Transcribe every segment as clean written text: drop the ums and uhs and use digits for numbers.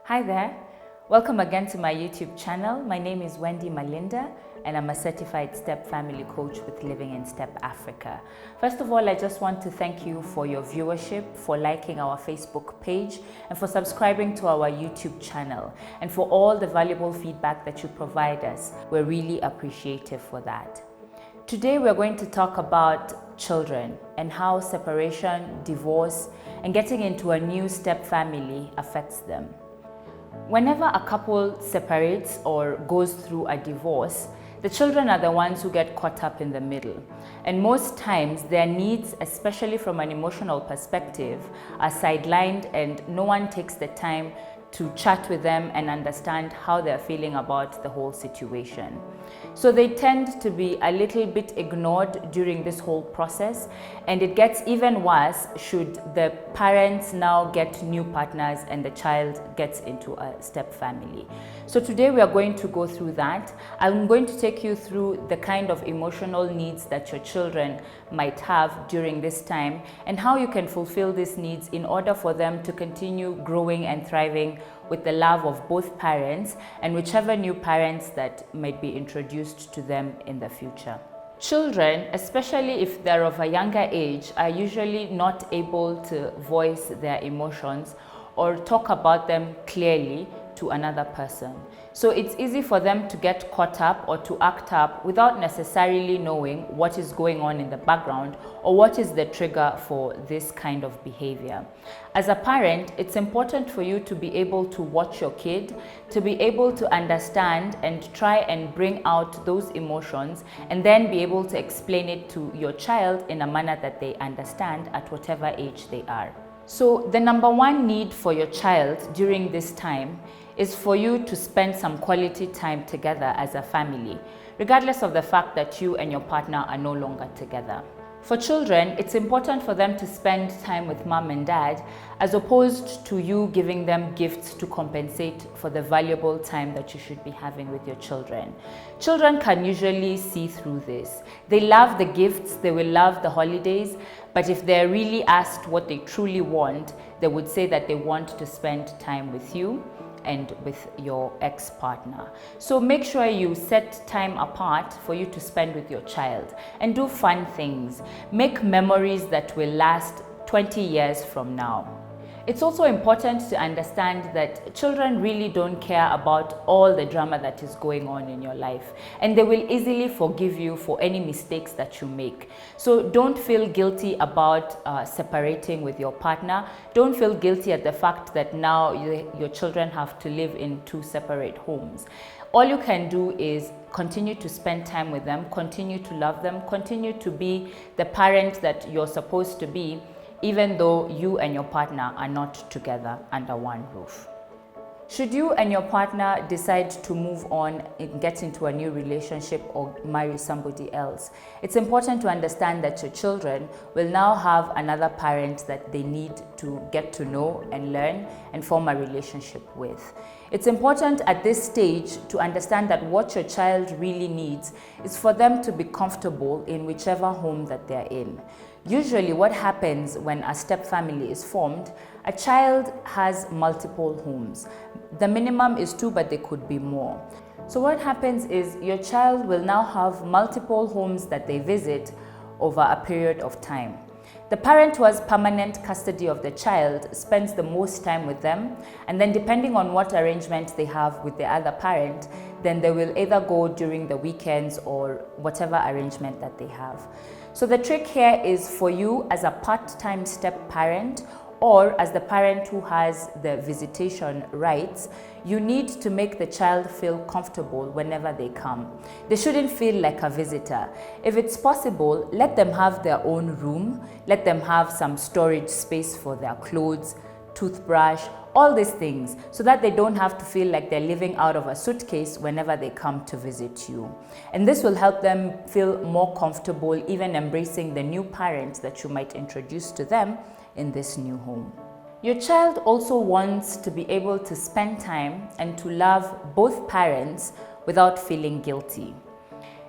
Hi there, welcome again to my YouTube channel. My name is Wendy Malinda and I'm a certified step family coach with Living in Step Africa. First of all, I just want to thank you for your viewership, for liking our Facebook page and for subscribing to our YouTube channel and for all the valuable feedback that you provide us. We're really appreciative for that. Today we're going to talk about children and how separation, divorce and getting into a new step family affects them. Whenever a couple separates or goes through a divorce, the children are the ones who get caught up in the middle. And most times their needs, especially from an emotional perspective, are sidelined and no one takes the time to chat with them and understand how they're feeling about the whole situation. So they tend to be a little bit ignored during this whole process, and it gets even worse should the parents now get new partners and the child gets into a step family. So today we are going to go through that. I'm going to take you through the kind of emotional needs that your children might have during this time and how you can fulfill these needs in order for them to continue growing and thriving with the love of both parents and whichever new parents that might be introduced to them in the future. Children, especially if they're of a younger age, are usually not able to voice their emotions or talk about them clearly to another person. So it's easy for them to get caught up or to act up without necessarily knowing what is going on in the background or what is the trigger for this kind of behavior. As a parent, it's important for you to be able to watch your kid, to be able to understand and try and bring out those emotions and then be able to explain it to your child in a manner that they understand at whatever age they are. So the number one need for your child during this time is for you to spend some quality time together as a family, regardless of the fact that you and your partner are no longer together. For children, it's important for them to spend time with mom and dad as opposed to you giving them gifts to compensate for the valuable time that you should be having with your children. Children can usually see through this. They love the gifts, they will love the holidays, but if they're really asked what they truly want, they would say that they want to spend time with you and with your ex-partner. So make sure you set time apart for you to spend with your child and do fun things. Make memories that will last 20 years from now. It's also important to understand that children really don't care about all the drama that is going on in your life, and they will easily forgive you for any mistakes that you make. So don't feel guilty about separating with your partner. Don't feel guilty at the fact that now your children have to live in two separate homes. All you can do is continue to spend time with them, continue to love them, continue to be the parent that you're supposed to be, even though you and your partner are not together under one roof. Should you and your partner decide to move on and get into a new relationship or marry somebody else, it's important to understand that your children will now have another parent that they need to get to know and learn and form a relationship with. It's important at this stage to understand that what your child really needs is for them to be comfortable in whichever home that they're in. Usually what happens when a step family is formed, a child has multiple homes. The minimum is 2, but there could be more. So what happens is your child will now have multiple homes that they visit over a period of time. The parent who has permanent custody of the child spends the most time with them, and then depending on what arrangement they have with the other parent, then they will either go during the weekends or whatever arrangement that they have. So the trick here is for you as a part-time step parent or as the parent who has the visitation rights, you need to make the child feel comfortable whenever they come. They shouldn't feel like a visitor. If it's possible, let them have their own room, let them have some storage space for their clothes, toothbrush, all these things, so that they don't have to feel like they're living out of a suitcase whenever they come to visit you. And this will help them feel more comfortable even embracing the new parents that you might introduce to them in this new home. Your child also wants to be able to spend time and to love both parents without feeling guilty.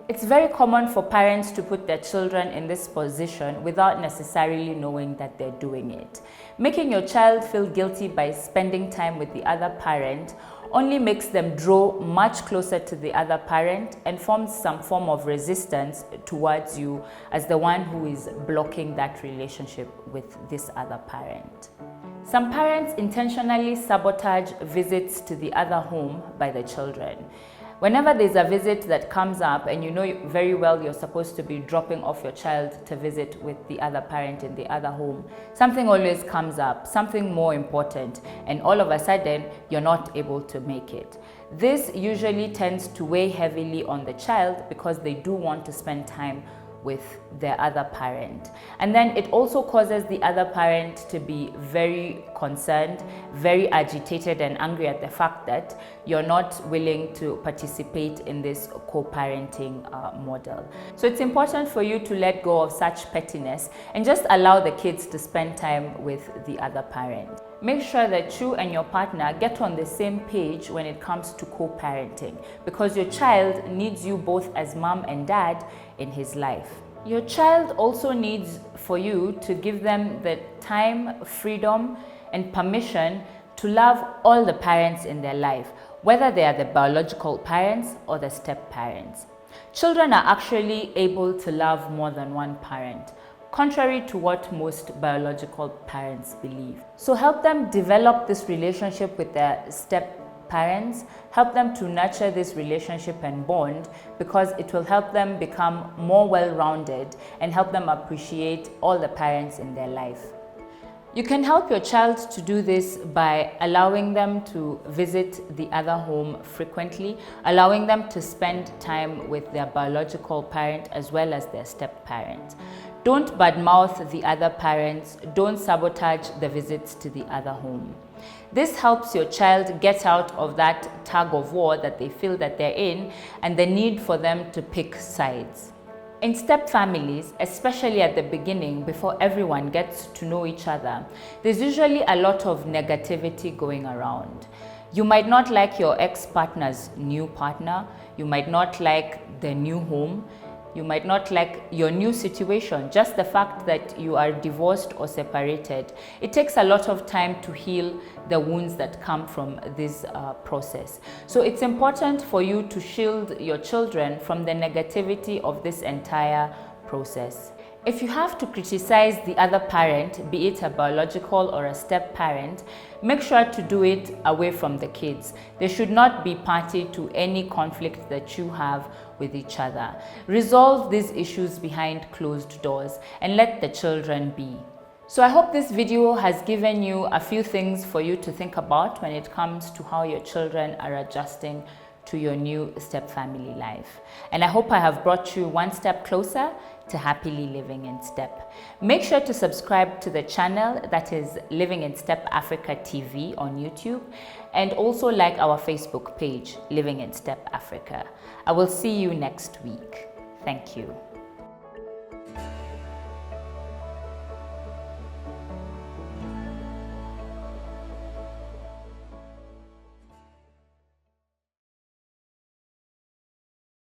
It's very common for parents to put their children in this position without necessarily knowing that they're doing it. Making your child feel guilty by spending time with the other parent only makes them draw much closer to the other parent and forms some form of resistance towards you as the one who is blocking that relationship with this other parent. Some parents intentionally sabotage visits to the other home by the children. Whenever there's a visit that comes up and you know very well you're supposed to be dropping off your child to visit with the other parent in the other home, something always comes up, something more important, and all of a sudden you're not able to make it. This usually tends to weigh heavily on the child because they do want to spend time with their other parent. And then it also causes the other parent to be very concerned, very agitated and angry at the fact that you're not willing to participate in this co-parenting model. So it's important for you to let go of such pettiness and just allow the kids to spend time with the other parent. Make sure that you and your partner get on the same page when it comes to co-parenting, because your child needs you both as mom and dad in his life. Your child also needs for you to give them the time, freedom, and permission to love all the parents in their life, whether they are the biological parents or the step-parents. Children are actually able to love more than one parent, contrary to what most biological parents believe. So help them develop this relationship with their step-parents, help them to nurture this relationship and bond, because it will help them become more well-rounded and help them appreciate all the parents in their life. You can help your child to do this by allowing them to visit the other home frequently, allowing them to spend time with their biological parent as well as their step-parent. Don't badmouth the other parents, don't sabotage the visits to the other home. This helps your child get out of that tug of war that they feel that they're in and the need for them to pick sides. In step families, especially at the beginning, before everyone gets to know each other, there's usually a lot of negativity going around. You might not like your ex-partner's new partner, you might not like the new home, you might not like your new situation, just the fact that you are divorced or separated. It takes a lot of time to heal the wounds that come from this process. So it's important for you to shield your children from the negativity of this entire process. If you have to criticize the other parent, be it a biological or a step-parent, make sure to do it away from the kids. They should not be party to any conflict that you have with each other. Resolve these issues behind closed doors and let the children be. So I hope this video has given you a few things for you to think about when it comes to how your children are adjusting to your new step-family life. And I hope I have brought you one step closer to happily living in step. Make sure to subscribe to the channel, that is Living in Step Africa TV on YouTube, and also like our Facebook page, Living in Step Africa. I will see you next week. Thank you.